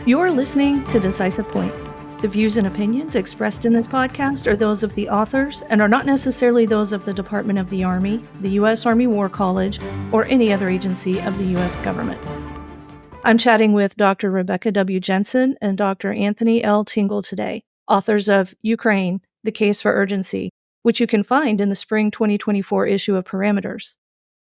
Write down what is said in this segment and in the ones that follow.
You're listening to Decisive Point. The views and opinions expressed in this podcast are those of the authors and are not necessarily those of the Department of the Army, the U.S. Army War College, or any other agency of the U.S. government. I'm chatting with Dr. Rebecca W. Jensen and Dr. Anthony L. Tingle today, authors of Ukraine, The Case for Urgency, which you can find in the spring 2024 issue of Parameters.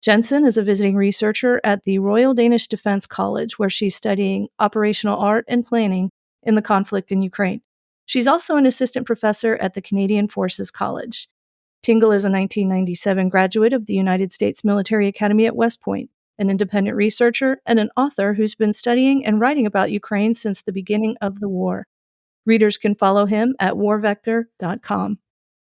Jensen is a visiting researcher at the Royal Danish Defence College, where she's studying operational art and planning in the conflict in Ukraine. She's also an assistant professor at the Canadian Forces College. Tingle is a 1997 graduate of the United States Military Academy at West Point, an independent researcher and an author who's been studying and writing about Ukraine since the beginning of the war. Readers can follow him at warvector.com.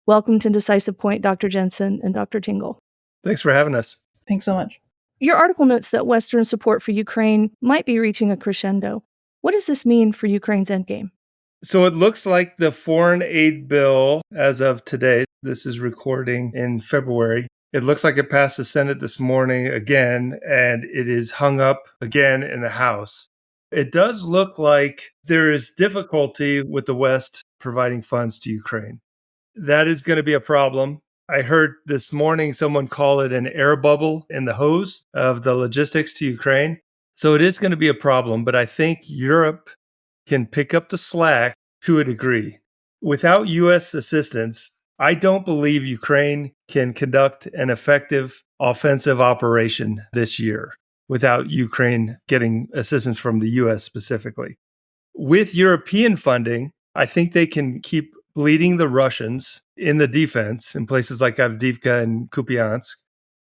Welcome to Decisive Point, Dr. Jensen and Dr. Tingle. Thanks for having us. Thanks so much. Your article notes that Western support for Ukraine might be reaching a crescendo. What does this mean for Ukraine's endgame? So it looks like the foreign aid bill, as of today, this is recording in February, it looks like it passed the Senate this morning again, and it is hung up again in the House. It does look like there is difficulty with the West providing funds to Ukraine. That is going to be a problem. I heard this morning someone call it an air bubble in the hose of the logistics to Ukraine. So it is going to be a problem, but I think Europe can pick up the slack to a degree. Without U.S. assistance, I don't believe Ukraine can conduct an effective offensive operation this year without Ukraine getting assistance from the U.S. specifically. With European funding, I think they can keep bleeding the Russians in the defense in places like Avdiivka and Kupiansk.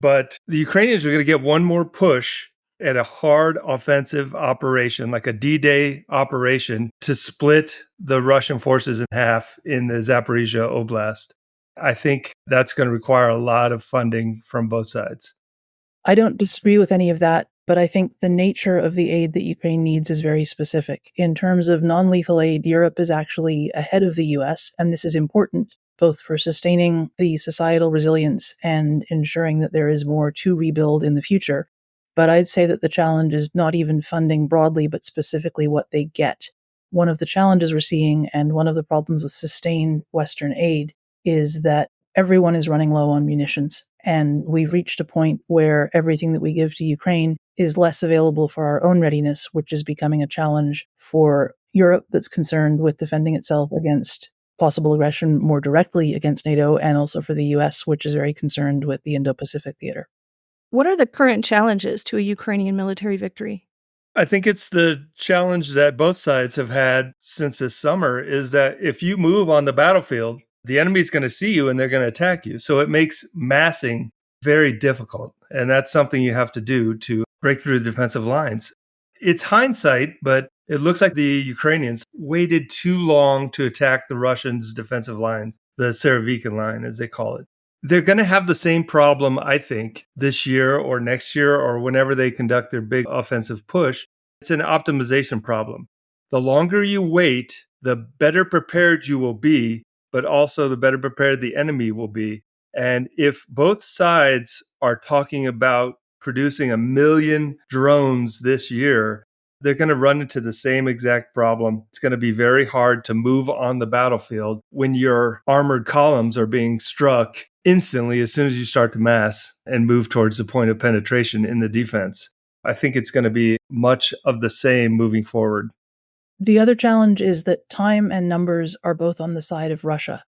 But the Ukrainians are going to get one more push at a hard offensive operation, like a D-Day operation, to split the Russian forces in half in the Zaporizhia Oblast. I think that's going to require a lot of funding from both sides. I don't disagree with any of that, but I think the nature of the aid that Ukraine needs is very specific. In terms of non-lethal aid, Europe is actually ahead of the US, and this is important both for sustaining the societal resilience and ensuring that there is more to rebuild in the future. But I'd say that the challenge is not even funding broadly, but specifically what they get. One of the challenges we're seeing, and one of the problems with sustained Western aid, is that everyone is running low on munitions. And we've reached a point where everything that we give to Ukraine is less available for our own readiness, which is becoming a challenge for Europe that's concerned with defending itself against possible aggression more directly against NATO, and also for the US, which is very concerned with the Indo-Pacific theater. What are the current challenges to a Ukrainian military victory? I think it's the challenge that both sides have had since this summer is that if you move on the battlefield, the enemy's going to see you and they're going to attack you. So it makes massing very difficult. And that's something you have to do to break through the defensive lines. It's hindsight, but it looks like the Ukrainians waited too long to attack the Russians' defensive lines, the Serovikin line, as they call it. They're going to have the same problem, I think, this year or next year or whenever they conduct their big offensive push. It's an optimization problem. The longer you wait, the better prepared you will be, but also the better prepared the enemy will be. And if both sides are talking about producing 1 million drones this year, they're going to run into the same exact problem. It's going to be very hard to move on the battlefield when your armored columns are being struck instantly as soon as you start to mass and move towards the point of penetration in the defense. I think it's going to be much of the same moving forward. The other challenge is that time and numbers are both on the side of Russia.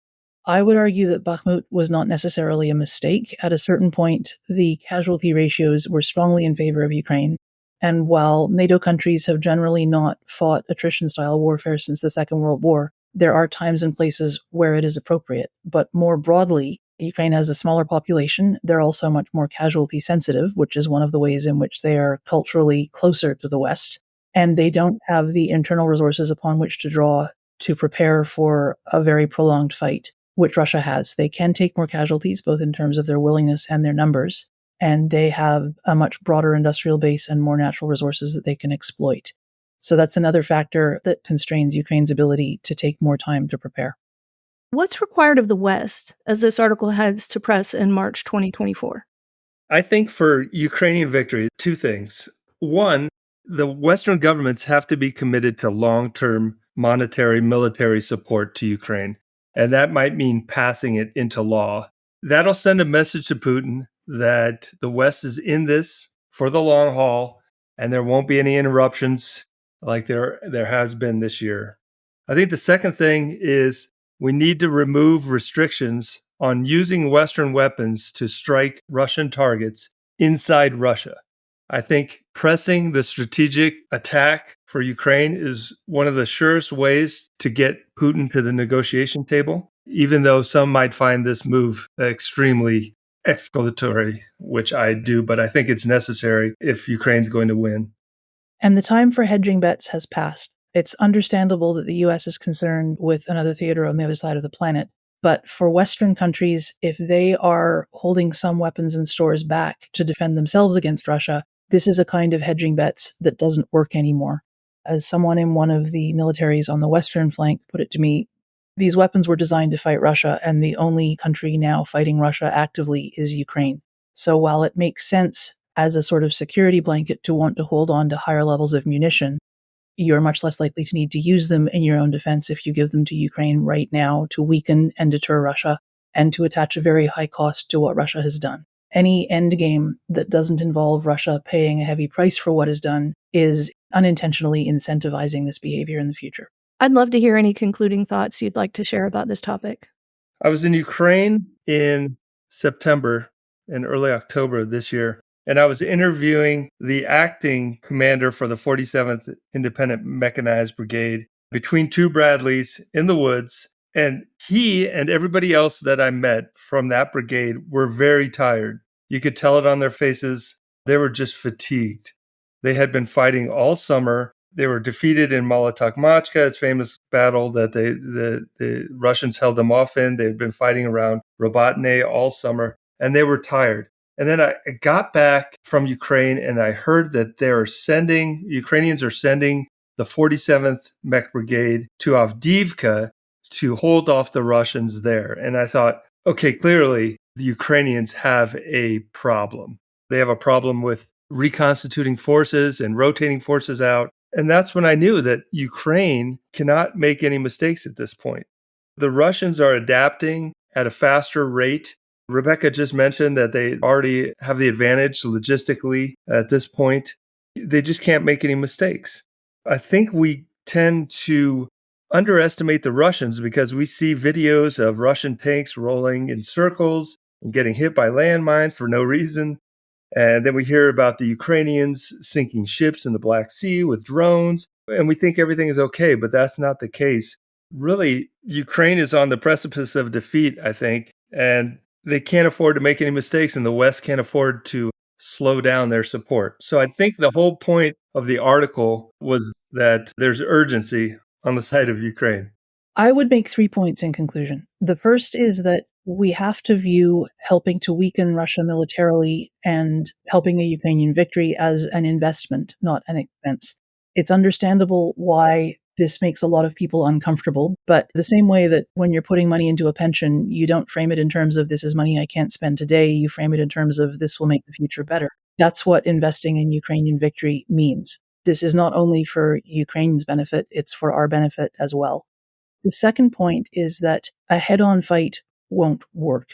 I would argue that Bakhmut was not necessarily a mistake. At a certain point, the casualty ratios were strongly in favor of Ukraine. And while NATO countries have generally not fought attrition-style warfare since the Second World War, there are times and places where it is appropriate. But more broadly, Ukraine has a smaller population. They're also much more casualty sensitive, which is one of the ways in which they are culturally closer to the West. And they don't have the internal resources upon which to draw to prepare for a very prolonged fight, which Russia has. They can take more casualties, both in terms of their willingness and their numbers. And they have a much broader industrial base and more natural resources that they can exploit. So that's another factor that constrains Ukraine's ability to take more time to prepare. What's required of the West as this article heads to press in March 2024? I think for Ukrainian victory, two things. One, the Western governments have to be committed to long-term monetary military support to Ukraine. And that might mean passing it into law. That'll send a message to Putin that the West is in this for the long haul, and there won't be any interruptions like there has been this year. I think the second thing is we need to remove restrictions on using Western weapons to strike Russian targets inside Russia. I think pressing the strategic attack for Ukraine is one of the surest ways to get Putin to the negotiation table, even though some might find this move extremely escalatory, which I do, but I think it's necessary if Ukraine's going to win. And the time for hedging bets has passed. It's understandable that the US is concerned with another theater on the other side of the planet. But for Western countries, if they are holding some weapons and stores back to defend themselves against Russia, this is a kind of hedging bets that doesn't work anymore. As someone in one of the militaries on the Western flank put it to me, these weapons were designed to fight Russia, and the only country now fighting Russia actively is Ukraine. So while it makes sense as a sort of security blanket to want to hold on to higher levels of munition, you're much less likely to need to use them in your own defense if you give them to Ukraine right now to weaken and deter Russia and to attach a very high cost to what Russia has done. Any endgame that doesn't involve Russia paying a heavy price for what is done is unintentionally incentivizing this behavior in the future. I'd love to hear any concluding thoughts you'd like to share about this topic. I was in Ukraine in September and early October of this year, and I was interviewing the acting commander for the 47th Independent Mechanized Brigade between two Bradleys in the woods. And he and everybody else that I met from that brigade were very tired. You could tell it on their faces. They were just fatigued. They had been fighting all summer. They were defeated in Molotov-Machka, its famous battle that the Russians held them off in. They had been fighting around Robatne all summer, and they were tired. And then I got back from Ukraine, and I heard that Ukrainians are sending the 47th Mech Brigade to Avdiivka to hold off the Russians there. And I thought, okay, clearly the Ukrainians have a problem. They have a problem with reconstituting forces and rotating forces out. And that's when I knew that Ukraine cannot make any mistakes at this point. The Russians are adapting at a faster rate. Rebecca just mentioned that they already have the advantage logistically at this point. They just can't make any mistakes. I think we tend to underestimate the Russians because we see videos of Russian tanks rolling in circles and getting hit by landmines for no reason. And then we hear about the Ukrainians sinking ships in the Black Sea with drones, and we think everything is okay, but that's not the case. Really, Ukraine is on the precipice of defeat, I think, and they can't afford to make any mistakes, and the West can't afford to slow down their support. So I think the whole point of the article was that there's urgency on the side of Ukraine. I would make 3 points in conclusion. The first is that we have to view helping to weaken Russia militarily and helping a Ukrainian victory as an investment, not an expense. It's understandable why this makes a lot of people uncomfortable, but the same way that when you're putting money into a pension, you don't frame it in terms of this is money I can't spend today, you frame it in terms of this will make the future better. That's what investing in Ukrainian victory means. This is not only for Ukraine's benefit, it's for our benefit as well. The second point is that a head-on fight won't work.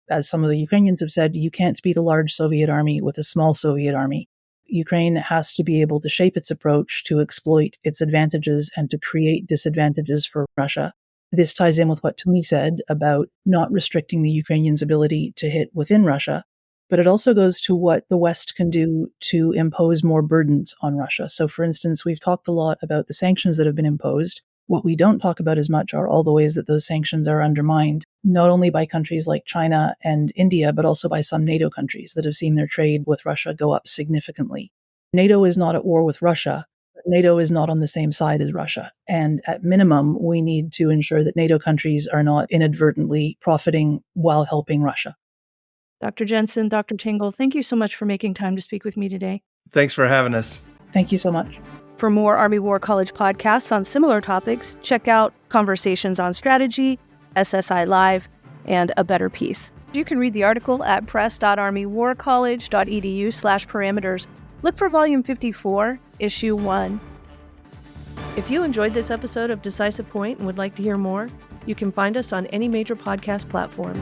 As some of the Ukrainians have said, you can't beat a large Soviet army with a small Soviet army. Ukraine has to be able to shape its approach to exploit its advantages and to create disadvantages for Russia. This ties in with what Tony said about not restricting the Ukrainians' ability to hit within Russia, but it also goes to what the West can do to impose more burdens on Russia. So, for instance, we've talked a lot about the sanctions that have been imposed. What we don't talk about as much are all the ways that those sanctions are undermined, not only by countries like China and India, but also by some NATO countries that have seen their trade with Russia go up significantly. NATO is not at war with Russia, but NATO is not on the same side as Russia. And at minimum, we need to ensure that NATO countries are not inadvertently profiting while helping Russia. Dr. Jensen, Dr. Tingle, thank you so much for making time to speak with me today. Thanks for having us. Thank you so much. For more Army War College podcasts on similar topics, check out Conversations on Strategy, SSI Live, and A Better Peace. You can read the article at press.armywarcollege.edu/parameters. Look for Volume 54, Issue 1. If you enjoyed this episode of Decisive Point and would like to hear more, you can find us on any major podcast platform.